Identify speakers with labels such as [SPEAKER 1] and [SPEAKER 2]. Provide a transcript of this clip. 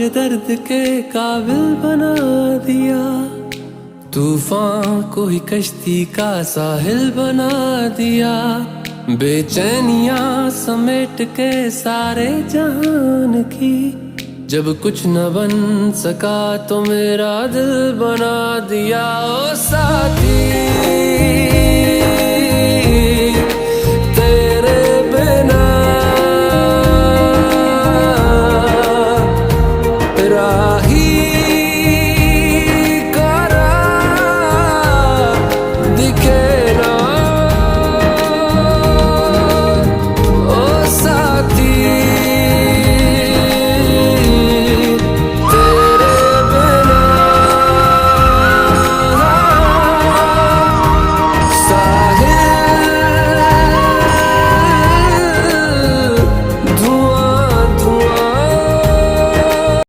[SPEAKER 1] मुझे दर्द के काबिल बना दिया। तूफान को ही कश्ती का साहिल बना दिया। बेचैनियां समेट के सारे जहान की, जब कुछ न बन सका तो मेरा दिल बना दिया। ओ